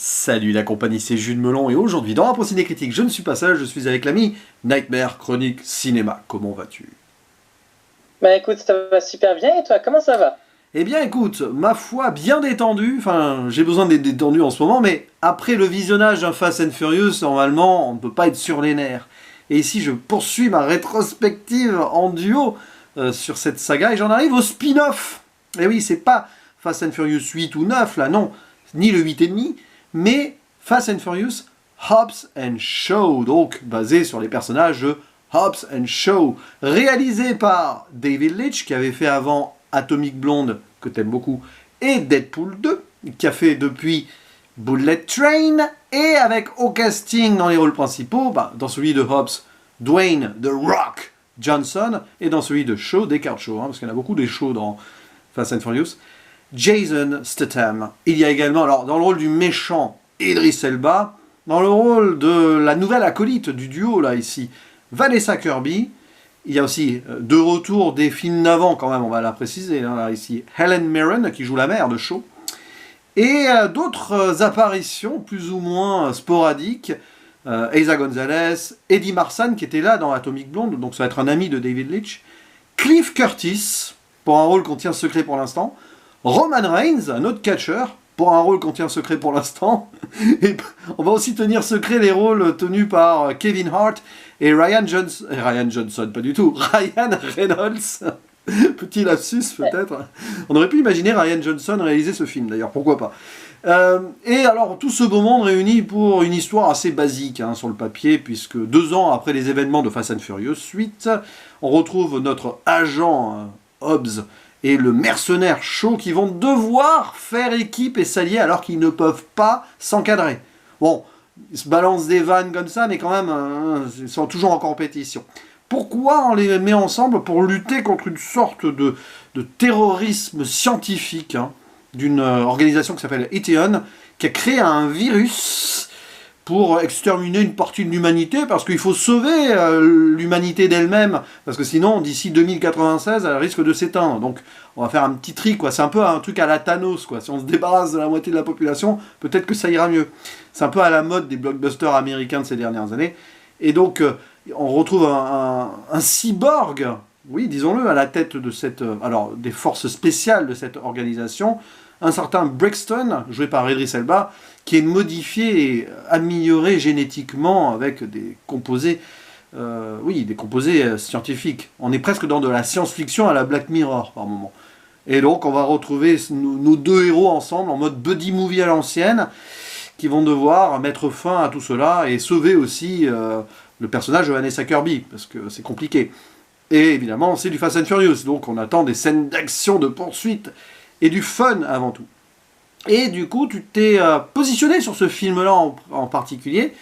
Salut la compagnie, c'est Jules Melon et aujourd'hui dans Rapport Ciné Critique, je ne suis pas seul, je suis avec l'ami Nightmare Chronique Cinéma. Comment vas-tu? Bah écoute, ça va super bien et toi, comment ça va? Eh bien écoute, ma foi bien détendu, enfin j'ai besoin d'être détendu en ce moment, mais après le visionnage d'un Fast and Furious, normalement on ne peut pas être sur les nerfs. Et ici je poursuis ma rétrospective en duo sur cette saga et j'en arrive au spin-off. Et oui, c'est pas Fast and Furious 8 ou 9 là, non, ni le 8 et demi, mais Fast and Furious Hobbs and Shaw, donc basé sur les personnages de Hobbs and Shaw, réalisé par David Leitch, qui avait fait avant Atomic Blonde, que t'aimes beaucoup, et Deadpool 2, qui a fait depuis Bullet Train, et avec au casting dans les rôles principaux, dans celui de Hobbs, Dwayne The Rock Johnson, et dans celui de Shaw, Deckard Shaw, parce qu'il y en a beaucoup des Shaw dans Fast and Furious, Jason Statham. Il y a également, alors dans le rôle du méchant, Idris Elba, dans le rôle de la nouvelle acolyte du duo, là, ici, Vanessa Kirby. Il y a aussi de retour des films d'avant, quand même, on va la préciser, là, ici, Helen Mirren, qui joue la mère de Shaw. Et d'autres apparitions, plus ou moins sporadiques, Eiza Gonzalez, Eddie Marsan, qui était là dans Atomic Blonde, donc ça va être un ami de David Leitch, Cliff Curtis, pour un rôle qu'on tient secret pour l'instant, Roman Reigns, un autre catcheur, pour un rôle qu'on tient secret pour l'instant. Et on va aussi tenir secret les rôles tenus par Kevin Hart et Ryan Johnson. Ryan Johnson, pas du tout. Ryan Reynolds. Petit lapsus peut-être. On aurait pu imaginer Ryan Johnson réaliser ce film d'ailleurs, pourquoi pas. Et alors tout ce beau monde réuni pour une histoire assez basique sur le papier, puisque 2 ans après les événements de Fast and Furious 8, on retrouve notre agent Hobbs et le mercenaire Shaw qui vont devoir faire équipe et s'allier alors qu'ils ne peuvent pas s'encadrer. Bon, ils se balancent des vannes comme ça, mais quand même, ils sont toujours en compétition. Pourquoi on les met ensemble? Pour lutter contre une sorte de terrorisme scientifique d'une organisation qui s'appelle Eteon, qui a créé un virus pour exterminer une partie de l'humanité, parce qu'il faut sauver l'humanité d'elle-même, parce que sinon, d'ici 2096, elle risque de s'éteindre. Donc, on va faire un petit tri, quoi. C'est un peu un truc à la Thanos, quoi. Si on se débarrasse de la moitié de la population, peut-être que ça ira mieux. C'est un peu à la mode des blockbusters américains de ces dernières années. Et donc, on retrouve un cyborg, oui, disons-le, à la tête de cette, alors, des forces spéciales de cette organisation, un certain Brixton, joué par Idris Elba, qui est modifié et amélioré génétiquement avec des composés, des composés scientifiques. On est presque dans de la science-fiction à la Black Mirror par moment. Et donc on va retrouver nos 2 héros ensemble en mode buddy movie à l'ancienne, qui vont devoir mettre fin à tout cela et sauver aussi le personnage de Vanessa Kirby, parce que c'est compliqué. Et évidemment, c'est du Fast and Furious, donc on attend des scènes d'action, de poursuite, et du fun avant tout. Et du coup, tu t'es positionné sur ce film-là en particulier.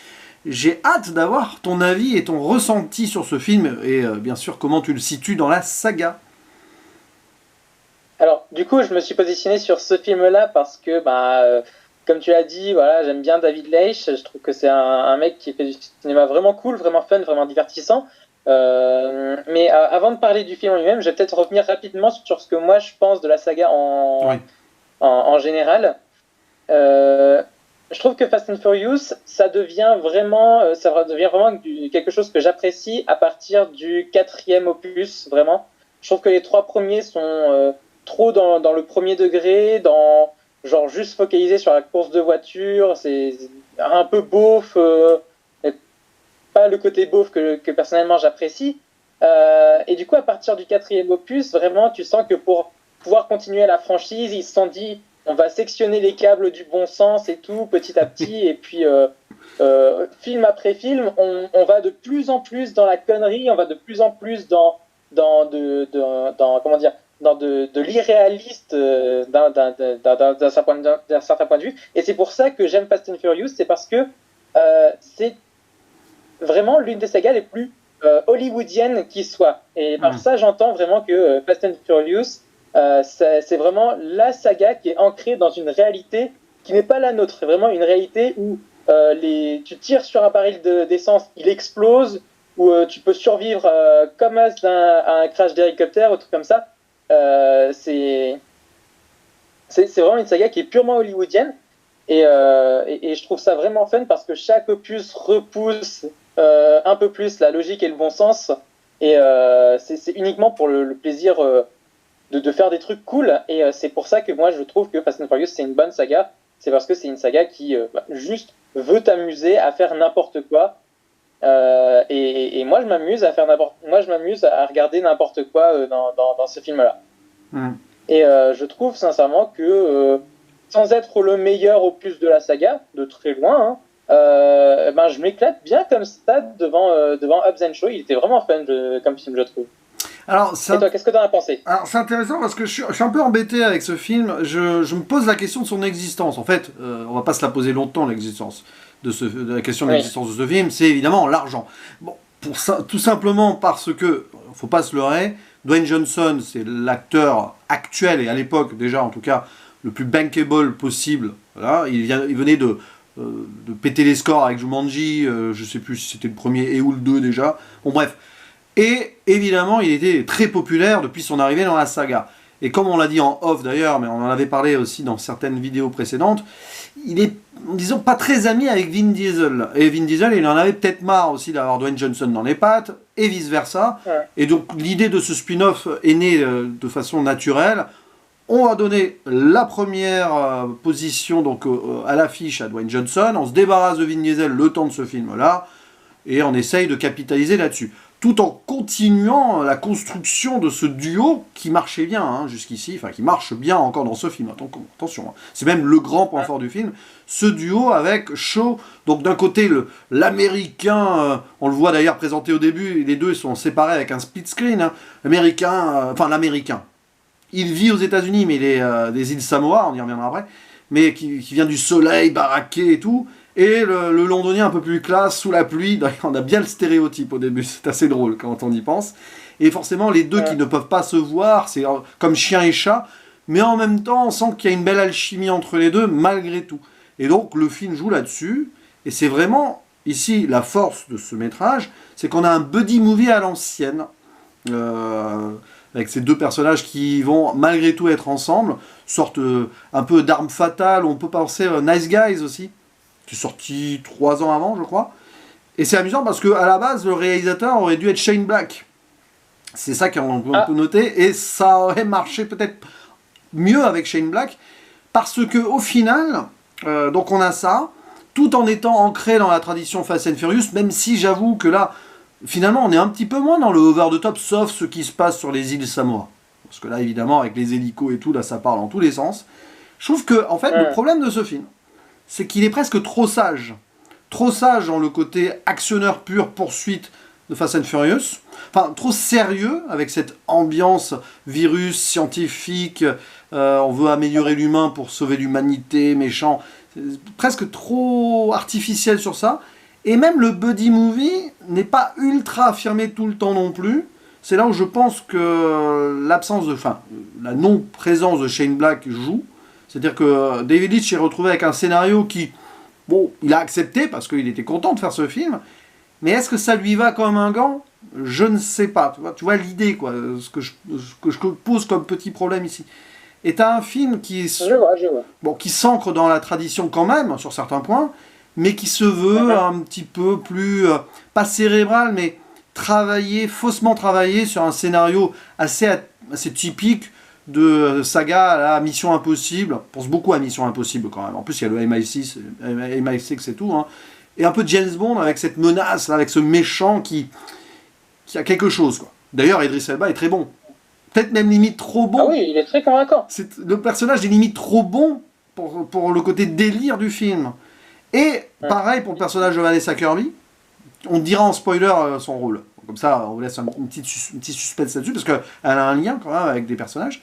J'ai hâte d'avoir ton avis et ton ressenti sur ce film, et bien sûr comment tu le situes dans la saga. Alors, du coup, je me suis positionné sur ce film-là parce que, comme tu l'as dit, voilà, j'aime bien David Leitch. Je trouve que c'est un mec qui fait du cinéma vraiment cool, vraiment fun, vraiment divertissant. Mais avant de parler du film en lui-même, je vais peut-être revenir rapidement sur ce que moi je pense de la saga Oui. en général. Euh, je trouve que Fast and Furious, ça devient vraiment quelque chose que j'apprécie à partir du 4e opus, vraiment. Je trouve que les 3 premiers sont trop dans le premier degré, dans genre juste focalisé sur la course de voiture, c'est un peu beauf, et pas le côté beauf que personnellement j'apprécie. Et du coup, à partir du 4e opus, vraiment, tu sens que pour pouvoir continuer la franchise, ils se sont dit, on va sectionner les câbles du bon sens et tout, petit à petit, et puis film après film, on va de plus en plus dans la connerie, on va de plus en plus dans comment dire, dans de l'irréaliste d'un certain point de vue. Et c'est pour ça que j'aime Fast and Furious, c'est parce que c'est vraiment l'une des sagas les plus hollywoodiennes qui soit. Et par ça, j'entends vraiment que Fast and Furious, c'est vraiment la saga qui est ancrée dans une réalité qui n'est pas la nôtre. C'est vraiment une réalité où tu tires sur un baril d'essence, il explose, où tu peux survivre comme à un crash d'hélicoptère, ou truc comme ça. C'est vraiment une saga qui est purement hollywoodienne. Et je trouve ça vraiment fun parce que chaque opus repousse un peu plus la logique et le bon sens. Et c'est uniquement pour le plaisir de faire des trucs cool. Et c'est pour ça que moi, je trouve que Fast and Furious, c'est une bonne saga. C'est parce que c'est une saga qui juste veut t'amuser à faire n'importe quoi. Et moi, je m'amuse à regarder n'importe quoi dans ce film-là. Et je trouve sincèrement que sans être le meilleur opus de la saga, de très loin, je m'éclate bien comme ça devant Hobbs and Shaw. Il était vraiment fun comme film, je trouve. Alors, et toi, qu'est-ce que tu en as pensé? Alors, c'est intéressant parce que je suis un peu embêté avec ce film. Je me pose la question de son existence. En fait, on va pas se la poser longtemps, l'existence de la question de l'existence de ce film. C'est évidemment l'argent. Bon, pour ça, tout simplement parce que, faut pas se leurrer, Dwayne Johnson, c'est l'acteur actuel, et à l'époque déjà en tout cas, le plus bankable possible. Voilà. Il venait de péter les scores avec Jumanji, je sais plus si c'était le premier et ou le 2 déjà. Bon bref. Et évidemment, il était très populaire depuis son arrivée dans la saga. Et comme on l'a dit en off d'ailleurs, mais on en avait parlé aussi dans certaines vidéos précédentes, il est, disons, pas très ami avec Vin Diesel. Et Vin Diesel, il en avait peut-être marre aussi d'avoir Dwayne Johnson dans les pattes, et vice-versa. Ouais. Et donc l'idée de ce spin-off est née de façon naturelle. On va donner la première position donc, à l'affiche à Dwayne Johnson, on se débarrasse de Vin Diesel le temps de ce film-là, et on essaye de capitaliser là-dessus. Tout en continuant la construction de ce duo qui marchait bien jusqu'ici, enfin qui marche bien encore dans ce film, attention, c'est même le grand point fort du film, ce duo avec Shaw, donc d'un côté l'américain, on le voit d'ailleurs présenté au début, les deux sont séparés avec un split screen, l'américain, il vit aux États-Unis, mais il est des îles Samoa, on y reviendra après, mais qui vient du soleil, baraqué et tout. Et le londonien un peu plus classe, sous la pluie, on a bien le stéréotype au début, c'est assez drôle quand on y pense. Et forcément, les deux qui ne peuvent pas se voir, c'est comme chien et chat, mais en même temps, on sent qu'il y a une belle alchimie entre les deux, malgré tout. Et donc, le film joue là-dessus, et c'est vraiment, ici, la force de ce métrage, c'est qu'on a un buddy movie à l'ancienne, avec ces deux personnages qui vont malgré tout être ensemble, sorte un peu d'arme fatale, on peut penser Nice Guys aussi, qui est sorti 3 ans avant, je crois. Et c'est amusant parce qu'à la base, le réalisateur aurait dû être Shane Black. C'est ça qu'on peut noter. Et ça aurait marché peut-être mieux avec Shane Black. Parce qu'au final, donc on a ça, tout en étant ancré dans la tradition Fast and Furious, même si j'avoue que là, finalement, on est un petit peu moins dans le over the top, sauf ce qui se passe sur les îles Samoa. Parce que là, évidemment, avec les hélicos et tout, là, ça parle en tous les sens. Je trouve que, en fait, le problème de ce film, c'est qu'il est presque trop sage. Trop sage dans le côté actionneur pur, poursuite de Fast and Furious. Enfin, trop sérieux, avec cette ambiance virus, scientifique, on veut améliorer l'humain pour sauver l'humanité, méchant. Presque trop artificiel sur ça. Et même le buddy movie n'est pas ultra affirmé tout le temps non plus. C'est là où je pense que la non-présence de Shane Black joue. C'est-à-dire que David Leitch s'est retrouvé avec un scénario qui, bon, il a accepté parce qu'il était content de faire ce film, mais est-ce que ça lui va comme un gant? Je ne sais pas. Tu vois l'idée, quoi, ce que je pose comme petit problème ici. Et tu as un film qui qui s'ancre dans la tradition quand même, sur certains points, mais qui se veut un petit peu plus, pas cérébral, mais faussement travaillé sur un scénario assez typique de saga à la Mission Impossible. On pense beaucoup à Mission Impossible quand même. En plus, il y a le MI6 et tout. Et un peu James Bond avec cette menace, là, avec ce méchant qui a quelque chose, quoi. D'ailleurs, Idris Elba est très bon. Peut-être même limite trop bon. Ah oui, il est très convaincant. Le personnage est limite trop bon pour le côté délire du film. Et pareil pour le personnage de Vanessa Kirby. On dira en spoiler son rôle. Comme ça, on vous laisse un petit suspense là-dessus, parce qu'elle a un lien quand même avec des personnages.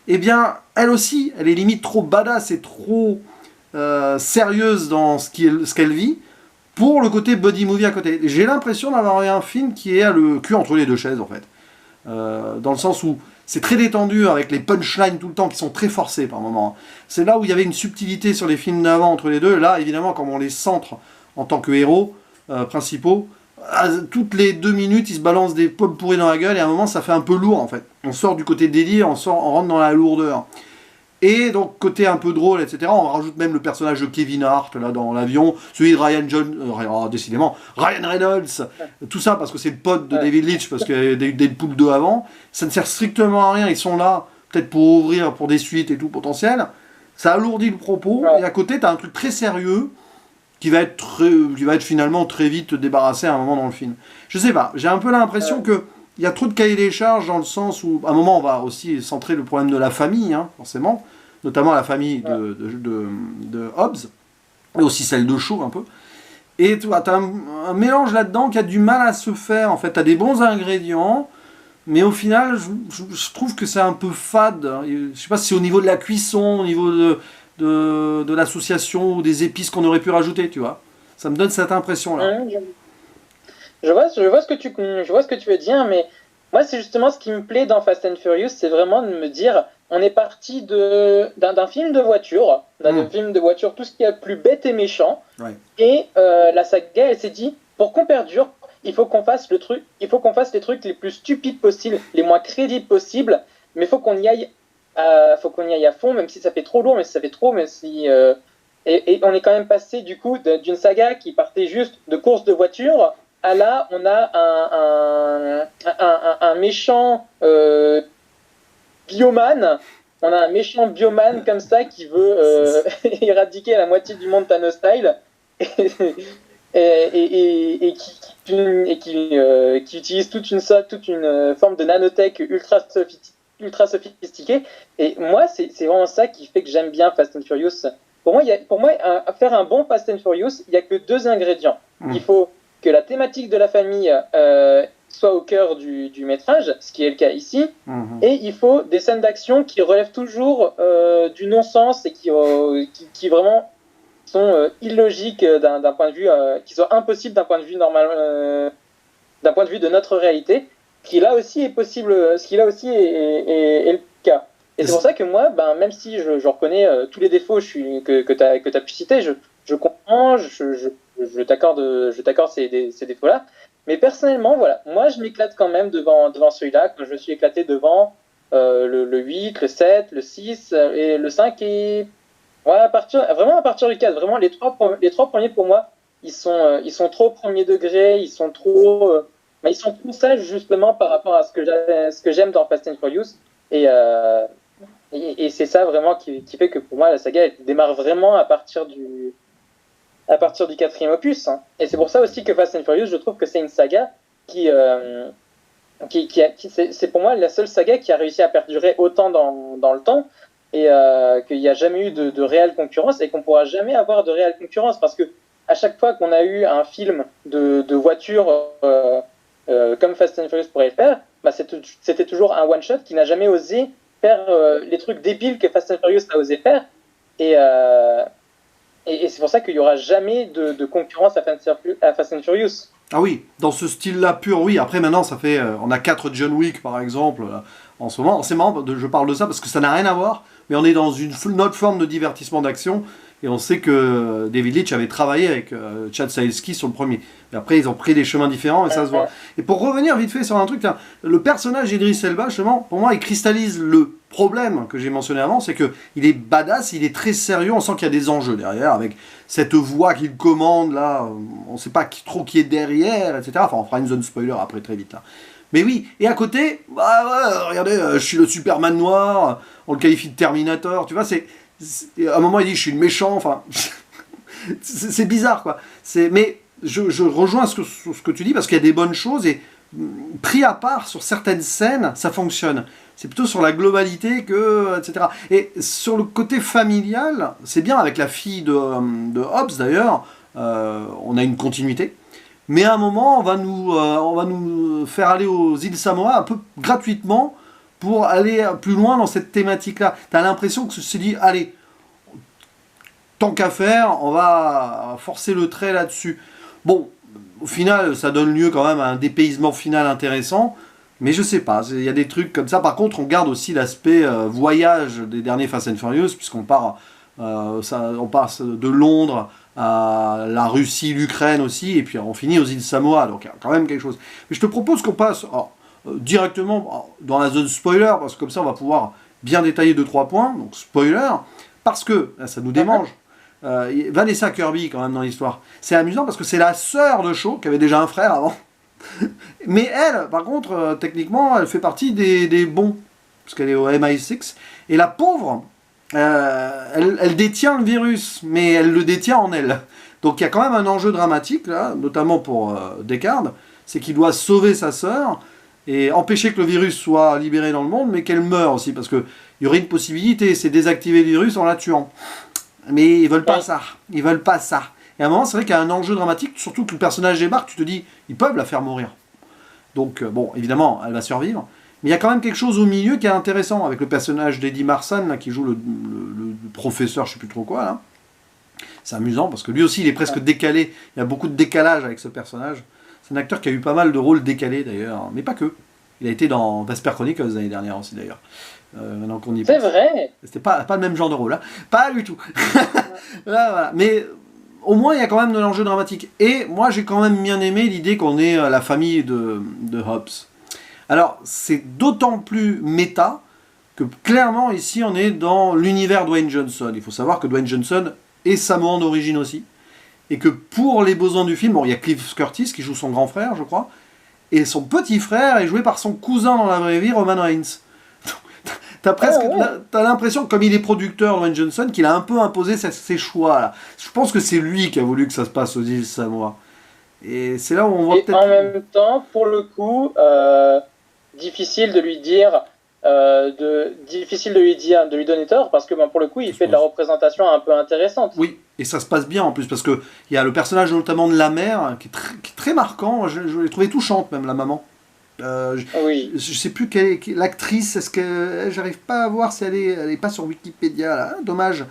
Eh bien, elle aussi, elle est limite trop badass et trop sérieuse dans ce qu'elle vit, pour le côté buddy movie à côté. J'ai l'impression d'avoir un film qui est le cul entre les deux chaises, en fait. Dans le sens où c'est très détendu, avec les punchlines tout le temps, qui sont très forcés par moments. C'est là où il y avait une subtilité sur les films d'avant entre les deux. Là, évidemment, comme on les centre en tant que héros principaux, toutes les 2 minutes, ils se balancent des pommes pourries dans la gueule, et à un moment, ça fait un peu lourd, en fait. On sort du côté délire, on rentre dans la lourdeur. Et donc, côté un peu drôle, etc., on rajoute même le personnage de Kevin Hart, là, dans l'avion, celui de décidément, Ryan Reynolds, tout ça, parce que c'est le pote de David Leitch, parce qu'il y a eu Deadpool 2 avant. Ça ne sert strictement à rien, ils sont là, peut-être pour ouvrir pour des suites et tout potentiel. Ça alourdit le propos, et à côté, tu as un truc très sérieux, qui va être finalement très vite débarrassé à un moment dans le film. Je sais pas, j'ai un peu l'impression que il y a trop de cahiers des charges dans le sens où, à un moment, on va aussi centrer le problème de la famille, hein, forcément, notamment la famille de Hobbs, et aussi celle de Shaw un peu. Et tu as un mélange là-dedans qui a du mal à se faire. En fait, tu as des bons ingrédients, mais au final, je trouve que c'est un peu fade. Je sais pas si c'est au niveau de la cuisson, au niveau de l'association ou des épices qu'on aurait pu rajouter, tu vois. Ça me donne cette impression-là. Je vois ce que tu veux dire, mais moi, c'est justement ce qui me plaît dans Fast and Furious, c'est vraiment de me dire, on est parti d'un film de voiture, film de voiture, tout ce qui est plus bête et méchant, et la saga, elle s'est dit, pour qu'on perdure, il faut qu'on fasse les trucs les plus stupides possibles, les moins crédibles possibles, mais il faut qu'on y aille à fond, même si ça fait trop lourd, même si ça fait trop, même si... et on est quand même passé, du coup, d'une saga qui partait juste de course de voiture, à là, on a un méchant biomane. On a un méchant biomane comme ça qui veut éradiquer la moitié du monde Thanos style et qui utilise toute une forme de nanotech ultra sophistiquée. Et moi, c'est vraiment ça qui fait que j'aime bien Fast and Furious. Pour moi, faire un bon Fast and Furious, il n'y a que 2 ingrédients. Il faut que la thématique de la famille soit au cœur du métrage, ce qui est le cas ici, et il faut des scènes d'action qui relèvent toujours du non-sens et qui vraiment sont illogiques d'un point de vue, qui soient impossibles d'un point de vue normal, d'un point de vue de notre réalité, qui là aussi est possible, ce qui là aussi est le cas. Et c'est pour ça que moi, même si je reconnais tous les défauts que tu as pu citer, je comprends, je t'accorde ces défauts-là. Mais personnellement, voilà, moi je m'éclate quand même devant celui-là, quand je me suis éclaté devant le 8, le 7, le 6 et le 5. Et voilà, vraiment à partir du 4, vraiment les trois premiers pour moi, ils sont trop premier degré, ils sont trop sages justement par rapport à ce que j'aime dans Fast and Furious. Et c'est ça vraiment qui fait que pour moi la saga elle démarre vraiment à partir du 4e opus. Hein. Et c'est pour ça aussi que Fast and Furious, je trouve que c'est une saga c'est pour moi la seule saga qui a réussi à perdurer autant dans le temps et qu'il n'y a jamais eu de réelle concurrence et qu'on ne pourra jamais avoir de réelle concurrence parce que à chaque fois qu'on a eu un film de voiture comme Fast and Furious pourrait le faire, c'était toujours un one-shot qui n'a jamais osé faire les trucs débiles que Fast and Furious a osé faire. Et c'est pour ça qu'il n'y aura jamais de concurrence à Fast and Furious. Ah oui, dans ce style-là pur, oui. Après, maintenant, ça fait... on a 4 John Wick, par exemple, en ce moment. C'est marrant, je parle de ça parce que ça n'a rien à voir, mais on est dans une autre forme de divertissement d'action. Et on sait que David Leitch avait travaillé avec Chad Stahelski sur le premier. Et après, ils ont pris des chemins différents et ça se voit. Et pour revenir vite fait sur un truc, le personnage d'Idris Elba, justement, pour moi, il cristallise le problème que j'ai mentionné avant, c'est qu'il est badass, il est très sérieux, on sent qu'il y a des enjeux derrière, avec cette voix qu'il commande, là, on ne sait pas trop qui est derrière, etc. Enfin, on fera une zone spoiler après, très vite, là. Mais oui, et à côté, regardez, je suis le Superman noir, on le qualifie de Terminator, tu vois, à un moment, il dit je suis le méchant, enfin, c'est bizarre, quoi. Mais je rejoins ce que tu dis, parce qu'il y a des bonnes choses, et pris à part sur certaines scènes, ça fonctionne. C'est plutôt sur la globalité etc. Et sur le côté familial, c'est bien avec la fille de Hobbs, d'ailleurs, on a une continuité. Mais à un moment, on va nous faire aller aux îles Samoa un peu gratuitement, pour aller plus loin dans cette thématique-là. Tu as l'impression que c'est dit, allez, tant qu'à faire, on va forcer le trait là-dessus. Bon, au final, ça donne lieu quand même à un dépaysement final intéressant, mais je sais pas, il y a des trucs comme ça. Par contre, on garde aussi l'aspect voyage des derniers Fast and Furious, puisqu'on on passe de Londres à la Russie, l'Ukraine aussi, et puis on finit aux îles Samoa, donc il y a quand même quelque chose. Mais je te propose qu'on passe... directement dans la zone spoiler, parce que comme ça on va pouvoir bien détaillé de 3 points, donc spoiler, parce que, là, ça nous démange, Vanessa Kirby quand même dans l'histoire. C'est amusant parce que c'est la sœur de Shaw, qui avait déjà un frère avant. Mais elle, par contre, techniquement, elle fait partie des bons, parce qu'elle est au MI6. Et la pauvre, elle détient le virus, mais elle le détient en elle. Donc il y a quand même un enjeu dramatique, là, notamment pour Deckard, c'est qu'il doit sauver sa sœur et empêcher que le virus soit libéré dans le monde, mais qu'elle meure aussi, parce qu'il y aurait une possibilité, c'est désactiver le virus en la tuant. Mais ils veulent pas ça. Ils veulent pas ça. Et à un moment, c'est vrai qu'il y a un enjeu dramatique, surtout que le personnage débarque, tu te dis, ils peuvent la faire mourir. Donc, bon, évidemment, elle va survivre. Mais il y a quand même quelque chose au milieu qui est intéressant, avec le personnage d'Eddie Marsan, là, qui joue le professeur, je sais plus trop quoi, là. C'est amusant, parce que lui aussi, il est presque décalé. Il y a beaucoup de décalage avec ce personnage. C'est un acteur qui a eu pas mal de rôles décalés, d'ailleurs. Mais pas que. Il a été dans Vesper Chronicles l'année dernière aussi, d'ailleurs. Maintenant qu'on y pense. C'est vrai. C'était pas le même genre de rôle, hein. Pas du tout. Là, voilà. Mais au moins, il y a quand même de l'enjeu dramatique. Et moi, j'ai quand même bien aimé l'idée qu'on est la famille de Hobbs. Alors, c'est d'autant plus méta que clairement, ici, on est dans l'univers Dwayne Johnson. Il faut savoir que Dwayne Johnson est samoan d'origine aussi. Et que pour les besoins du film, bon, il y a Cliff Curtis qui joue son grand frère, je crois. Et son petit frère est joué par son cousin dans la vraie vie, Roman Reigns. T'as l'impression, comme il est producteur, Dwayne Johnson, qu'il a un peu imposé ses choix là. Je pense que c'est lui qui a voulu que ça se passe aux îles Samoa. Et c'est là où on voit peut-être. En même temps, pour le coup, difficile de lui dire, de lui donner tort, parce que pour le coup, il fait de la représentation un peu intéressante. Oui, et ça se passe bien en plus, parce que il y a le personnage notamment de la mère qui est très marquant. Je l'ai trouvé touchante même, la maman. Oui. Je sais plus quelle est l'actrice, est-ce que j'arrive pas à voir si elle est pas sur Wikipédia là, dommage.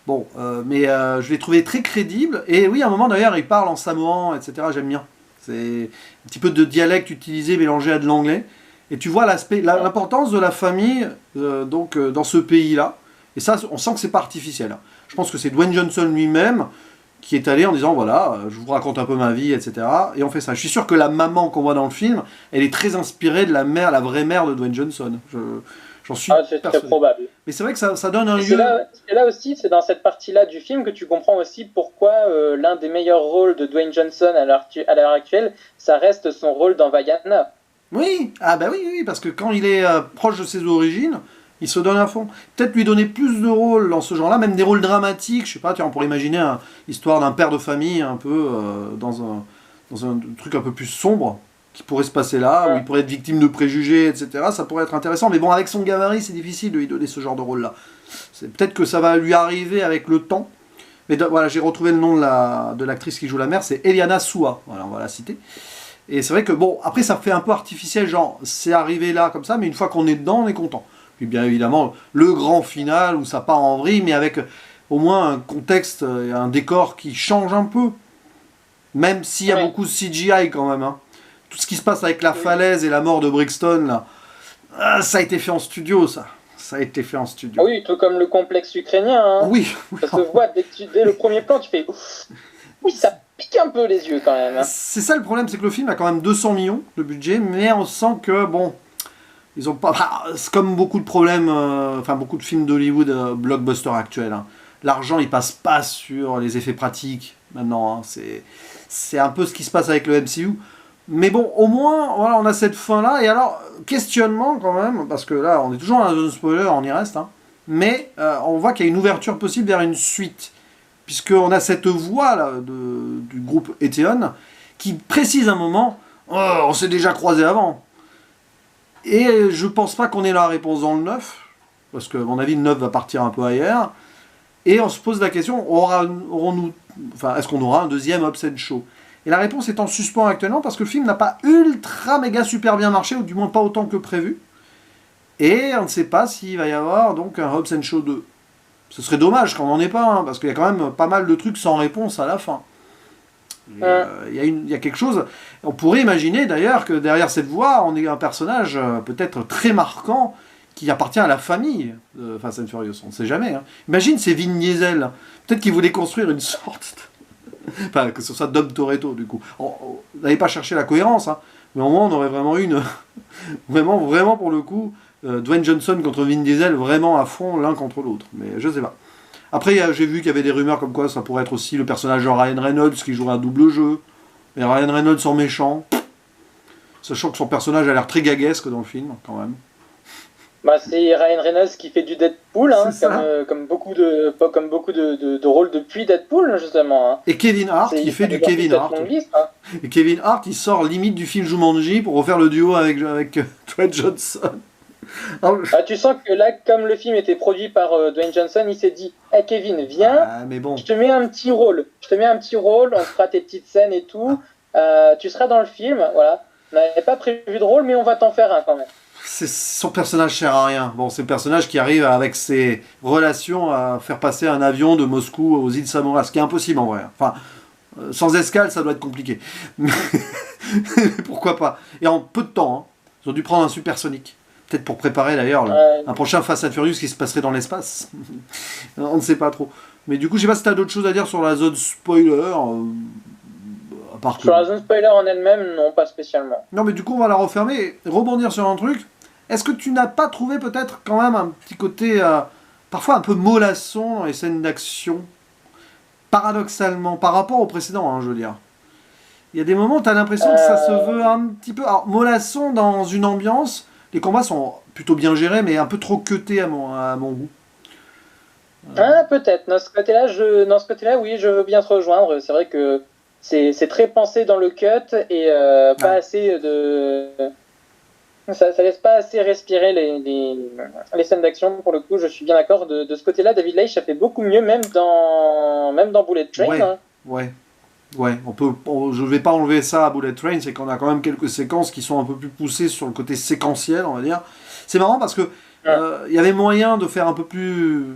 Bon, mais je l'ai trouvé très crédible. Et oui, à un moment d'ailleurs, il parle en samoan, etc. J'aime bien. C'est un petit peu de dialecte utilisé mélangé à de l'anglais. Et tu vois l'importance de la famille dans ce pays-là. Et ça, on sent que c'est pas artificiel. Je pense que c'est Dwayne Johnson lui-même qui est allé en disant voilà, je vous raconte un peu ma vie, etc. Et on fait ça. Je suis sûr que la maman qu'on voit dans le film, elle est très inspirée de la vraie mère de Dwayne Johnson. J'en suis c'est très probable. Mais c'est vrai que ça donne un lieu. C'est là aussi, c'est dans cette partie-là du film que tu comprends aussi pourquoi l'un des meilleurs rôles de Dwayne Johnson à l'heure actuelle, ça reste son rôle dans Vaiana. Oui, ah bah oui, parce que quand il est proche de ses origines, il se donne à fond. Peut-être lui donner plus de rôles dans ce genre-là, même des rôles dramatiques. Je sais pas, on pourrait imaginer l'histoire d'un père de famille un peu dans un truc un peu plus sombre qui pourrait se passer là, où il pourrait être victime de préjugés, etc. Ça pourrait être intéressant. Mais bon, avec son gabarit, c'est difficile de lui donner ce genre de rôle-là. Peut-être que ça va lui arriver avec le temps. Mais voilà, j'ai retrouvé le nom de l'actrice qui joue la mère, c'est Eliana Soua. Voilà, on va la citer. Et c'est vrai que bon, après ça fait un peu artificiel, genre c'est arrivé là comme ça, mais une fois qu'on est dedans, on est content. Puis bien évidemment, le grand final où ça part en vrille, mais avec au moins un contexte et un décor qui change un peu. Même s'il y a beaucoup de CGI quand même. Hein. Tout ce qui se passe avec la falaise et la mort de Brixton, là, ça a été fait en studio, ça. Ça a été fait en studio. Ah oui, tout comme le complexe ukrainien. Hein. Oui. Ça se voit dès le premier plan, tu fais ouf. Oui, ça pique un peu les yeux quand même. Hein. C'est ça le problème, c'est que le film a quand même 200 millions de budget, mais on sent que, bon, ils ont pas... c'est comme beaucoup de problèmes, beaucoup de films d'Hollywood blockbuster actuels. Hein. L'argent, il passe pas sur les effets pratiques, maintenant. Hein. C'est un peu ce qui se passe avec le MCU. Mais bon, au moins, voilà, on a cette fin-là. Et alors, questionnement quand même, parce que là, on est toujours dans la zone spoiler, on y reste. Hein. Mais on voit qu'il y a une ouverture possible vers une suite. Puisqu'on a cette voix là, du groupe Eteon qui précise un moment on s'est déjà croisé avant. Et je pense pas qu'on ait la réponse dans le 9, parce que à mon avis le 9 va partir un peu ailleurs. Et on se pose la question est-ce qu'on aura un deuxième Hobbs & Shaw? Et la réponse est en suspens actuellement parce que le film n'a pas ultra méga super bien marché, ou du moins pas autant que prévu. Et on ne sait pas s'il va y avoir donc un Hobbs & Shaw 2. Ce serait dommage qu'on n'en ait pas, hein, parce qu'il y a quand même pas mal de trucs sans réponse à la fin. Il y a quelque chose... On pourrait imaginer d'ailleurs que derrière cette voix, on ait un personnage peut-être très marquant qui appartient à la famille de Fast and Furious. On ne sait jamais. Hein. Imagine, c'est Vin Diesel. Peut-être qu'il voulait construire une sorte... Enfin, que ce soit Dom Toretto, du coup. On n'avait pas cherché la cohérence, hein, mais au moins on aurait vraiment une... vraiment pour le coup... Dwayne Johnson contre Vin Diesel vraiment à fond l'un contre l'autre. Mais je sais pas. Après, j'ai vu qu'il y avait des rumeurs comme quoi ça pourrait être aussi le personnage de Ryan Reynolds qui jouerait un double jeu. Et Ryan Reynolds en méchant. Sachant que son personnage a l'air très gaguesque dans le film, quand même. Bah, c'est Ryan Reynolds qui fait du Deadpool, hein, comme beaucoup de rôles depuis Deadpool, justement. Hein. Et Kevin Hart qui fait du Kevin Hart. Hein. Et Kevin Hart, il sort limite du film Jumanji pour refaire le duo avec Dwayne Johnson. Ah, tu sens que là, comme le film était produit par Dwayne Johnson, il s'est dit hey, Kevin, viens, mais bon. je te mets un petit rôle, on fera tes petites scènes et tout, tu seras dans le film, voilà. On n'avait pas prévu de rôle, mais on va t'en faire un quand même. Son personnage sert à rien. Bon, c'est le personnage qui arrive avec ses relations à faire passer un avion de Moscou aux îles Samoa, ce qui est impossible en vrai. Enfin, sans escale, ça doit être compliqué. Mais pourquoi pas. Et en peu de temps, hein, ils ont dû prendre un supersonique. Peut-être pour préparer d'ailleurs un prochain Fast and Furious qui se passerait dans l'espace. On ne sait pas trop. Mais du coup, je sais pas si tu as d'autres choses à dire sur la zone spoiler. Sur la zone spoiler en elle-même, non, pas spécialement. Non, mais du coup, on va la refermer et rebondir sur un truc. Est-ce que tu n'as pas trouvé peut-être quand même un petit côté parfois un peu mollasson dans les scènes d'action, paradoxalement, par rapport au précédent, hein, je veux dire. Il y a des moments où tu as l'impression que ça se veut un petit peu... Alors, mollasson dans une ambiance, les combats sont plutôt bien gérés, mais un peu trop cutés à mon goût. Ah, peut-être. Dans ce côté-là, oui, je veux bien te rejoindre. C'est vrai que c'est très pensé dans le cut et pas assez de... Ça laisse pas assez respirer les scènes d'action. Pour le coup, je suis bien d'accord. De ce côté-là, David Leitch a fait beaucoup mieux, même dans Bullet Train. Ouais, hein. ouais. Je vais pas enlever ça à Bullet Train, c'est qu'on a quand même quelques séquences qui sont un peu plus poussées sur le côté séquentiel, on va dire. C'est marrant parce que y avait moyen de faire un peu plus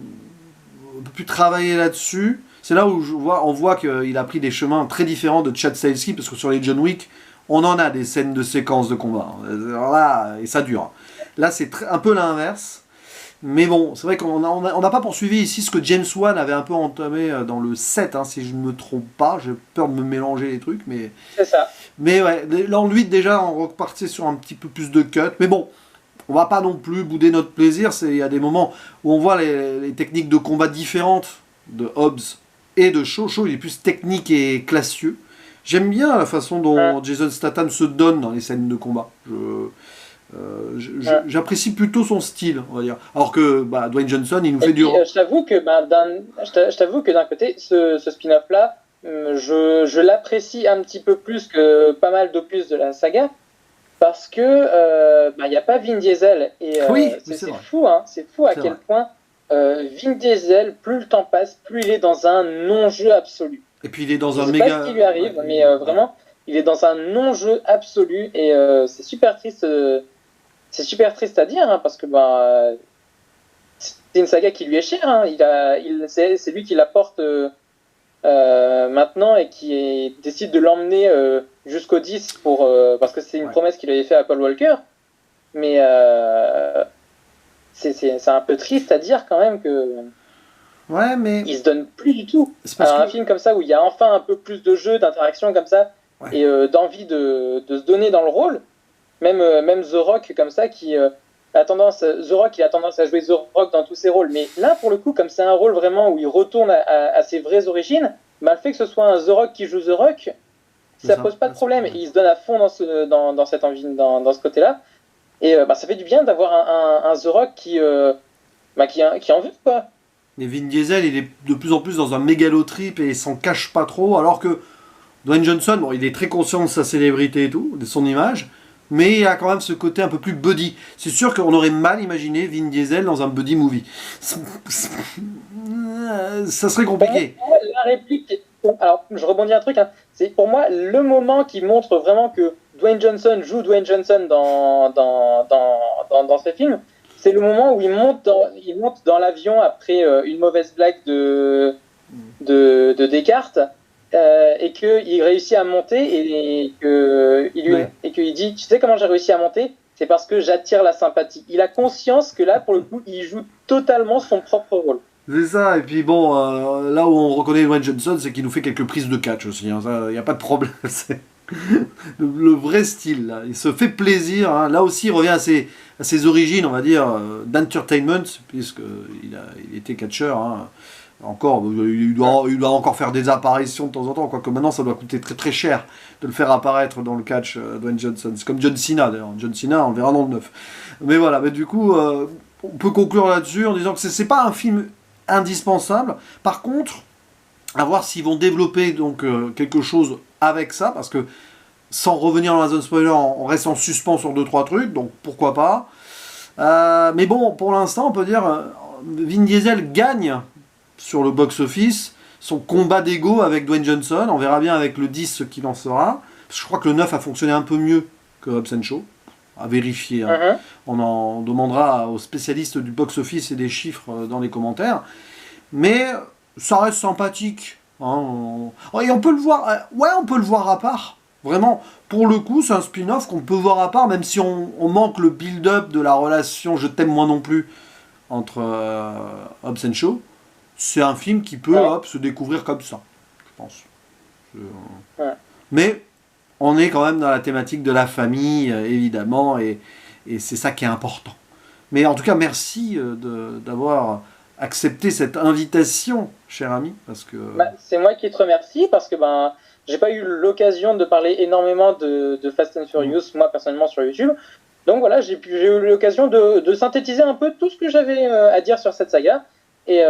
travailler là-dessus. C'est là où on voit qu'il a pris des chemins très différents de Chad Stahelski, parce que sur les John Wick, on en a des scènes de séquences de combat. Alors là, et ça dure. Là, c'est un peu l'inverse. Mais bon, c'est vrai qu'on n'a pas poursuivi ici ce que James Wan avait un peu entamé dans le 7, hein, si je ne me trompe pas. J'ai peur de me mélanger les trucs, mais... C'est ça. Mais ouais, là, en 8, déjà, on repartait sur un petit peu plus de cut. Mais bon, on va pas non plus bouder notre plaisir. Il y a des moments où on voit les techniques de combat différentes de Hobbs et de Shaw. Shaw, il est plus technique et classieux. J'aime bien la façon dont Jason Statham se donne dans les scènes de combat. J'apprécie plutôt son style, on va dire. Alors que Dwayne Johnson, il nous fait du... Je t'avoue que d'un côté, ce spin-off-là, je l'apprécie un petit peu plus que pas mal d'opus de la saga, parce que il n'y a pas Vin Diesel. Et c'est fou, hein, c'est fou à quel point Vin Diesel, plus le temps passe, plus il est dans un non-jeu absolu. Et puis il est dans un méga... Je sais pas ce qui lui arrive, mais vraiment, il est dans un non-jeu absolu, et c'est super triste. C'est super triste à dire, hein, parce que c'est une saga qui lui est chère. Hein. C'est lui qui la porte maintenant et qui décide de l'emmener jusqu'au 10 parce que c'est une promesse qu'il avait fait à Paul Walker. Mais c'est un peu triste à dire quand même que... Ouais, mais... Il se donne plus du tout. Alors, un film comme ça où il y a enfin un peu plus de jeu, d'interaction comme ça, et d'envie de se donner dans le rôle. Même The Rock comme ça qui a tendance à jouer The Rock dans tous ses rôles, mais là pour le coup comme c'est un rôle vraiment où il retourne à ses vraies origines, le fait que ce soit un The Rock qui joue The Rock, ça pose pas de problème. Il se donne à fond dans cette envie, dans ce côté-là, et ça fait du bien d'avoir un The Rock qui en veut quoi. Mais Vin Diesel, il est de plus en plus dans un mégalo-trip et il s'en cache pas trop, alors que Dwayne Johnson, bon, il est très conscient de sa célébrité et tout, de son image, mais il a quand même ce côté un peu plus buddy. C'est sûr qu'on aurait mal imaginé Vin Diesel dans un buddy movie. Ça serait compliqué. La réplique... Alors, je rebondis un truc. Hein. C'est pour moi le moment qui montre vraiment que Dwayne Johnson joue Dwayne Johnson dans ces films. C'est le moment où il monte dans l'avion après une mauvaise blague de Descartes. Et qu'il réussit à monter et qu'il dit, tu sais comment j'ai réussi à monter? C'est parce que j'attire la sympathie. Il a conscience que là, pour le coup, il joue totalement son propre rôle. C'est ça, et puis bon, là où on reconnaît Dwayne Johnson, c'est qu'il nous fait quelques prises de catch aussi. Hein. Il n'y a pas de problème. Le vrai style, là. Il se fait plaisir, hein. Là aussi, il revient à ses origines, on va dire, d'entertainment, puisqu'il était catcheur, hein. Encore, il doit encore faire des apparitions de temps en temps, quoique maintenant ça doit coûter très très cher de le faire apparaître dans le catch, Dwayne Johnson. C'est comme John Cena d'ailleurs. John Cena, on le verra dans le 9. Mais voilà, mais du coup, on peut conclure là-dessus en disant que c'est pas un film indispensable. Par contre, à voir s'ils vont développer donc quelque chose avec ça, parce que sans revenir dans la zone spoiler, on reste en suspens sur 2-3 trucs, donc pourquoi pas. Mais bon, pour l'instant, on peut dire Vin Diesel gagne sur le box-office son combat d'ego avec Dwayne Johnson. On verra bien avec le 10 ce qu'il en sera. Je crois que le 9 a fonctionné un peu mieux que Hobbs & Shaw. À vérifier. Hein. On en demandera aux spécialistes du box-office et des chiffres dans les commentaires. Mais ça reste sympathique. Hein. Et on peut le voir. Ouais, on peut le voir à part. Vraiment, pour le coup, c'est un spin-off qu'on peut voir à part, même si on manque le build-up de la relation Je t'aime moi non plus entre Hobbs & Shaw. C'est un film qui peut se découvrir comme ça, je pense. Mais on est quand même dans la thématique de la famille, évidemment, et c'est ça qui est important. Mais en tout cas, merci d'avoir accepté cette invitation, cher ami, parce que... c'est moi qui te remercie, parce que j'ai pas eu l'occasion de parler énormément de Fast and Furious, moi personnellement, sur YouTube. Donc voilà, j'ai eu l'occasion de synthétiser un peu tout ce que j'avais à dire sur cette saga. Et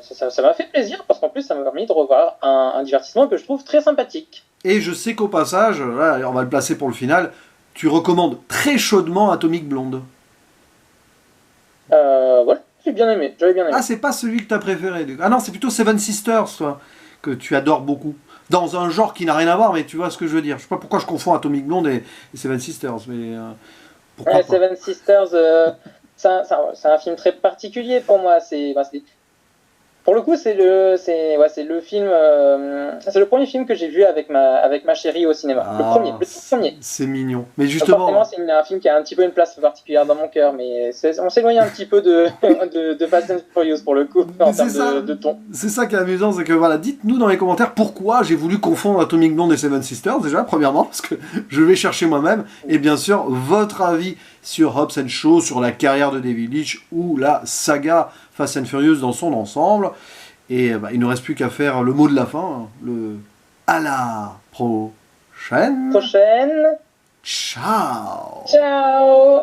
ça m'a fait plaisir, parce qu'en plus ça m'a permis de revoir un divertissement que je trouve très sympathique. Et je sais qu'au passage, là, on va le placer pour le final, tu recommandes très chaudement Atomic Blonde. Voilà, j'avais bien aimé. Ah, c'est pas celui que t'as préféré. Ah non, c'est plutôt Seven Sisters, toi, que tu adores beaucoup. Dans un genre qui n'a rien à voir, mais tu vois ce que je veux dire. Je sais pas pourquoi je confonds Atomic Blonde et Seven Sisters, mais pourquoi pas. Seven Sisters, c'est un film très particulier pour moi. Pour le coup, c'est le film, c'est le premier film que j'ai vu avec ma chérie au cinéma. Le tout premier. C'est mignon. Mais justement, forcément, c'est un film qui a un petit peu une place particulière dans mon cœur, mais on s'éloigne un petit peu de Fast and Furious pour le coup, en termes de ton. C'est ça qui est amusant, c'est que voilà, dites-nous dans les commentaires pourquoi j'ai voulu confondre Atomic Blonde et Seven Sisters, déjà, premièrement, parce que je vais chercher moi-même, et bien sûr, votre avis sur Hobbs & Shaw, sur la carrière de David Leitch, ou la saga Fast and Furious dans son ensemble. Et il ne reste plus qu'à faire le mot de la fin, le à la prochaine. Ciao. Ciao.